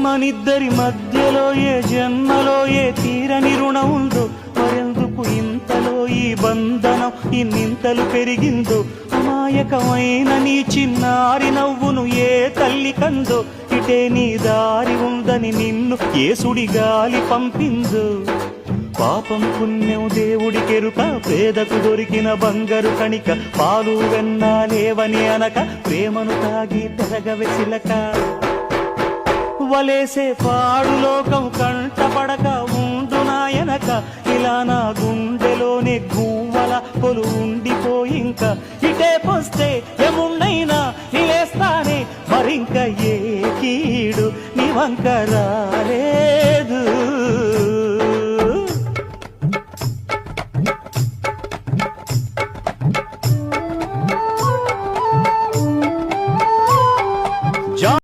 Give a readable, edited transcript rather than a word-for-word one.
మనిద్దరి మధ్యలో ఏ జన్మలో ఏ తీరని రుణం ఉందో, మరెందుకు ఇంతలో ఈ బంధనం ఇన్నింతలు పెరిగిందో. అమాయకమైన నీ చిన్నారి నవ్వును ఏ తల్లి కందో, ఇటే నీ దారి ఉందని నిన్ను ఏ సుడి గాలి పంపిందో. పాపం పుణ్యం దేవుడికెరుక, పేదకు దొరికిన బంగారు కణిక, పాలు వెన్నా లేవని అనక ప్రేమను తాగి తెరగవెసిలక. వలేసే పాడు లోకం కంటపడక ఉండు నాయనక, ఇలా నా గుండెలోనే గువ్వల కొలు ఉండిపోయింక. ఇటే పొస్తే ఎముండైనా నిలేస్తానే, మరింక ఏ కీడు నీ వంక రాలేదు.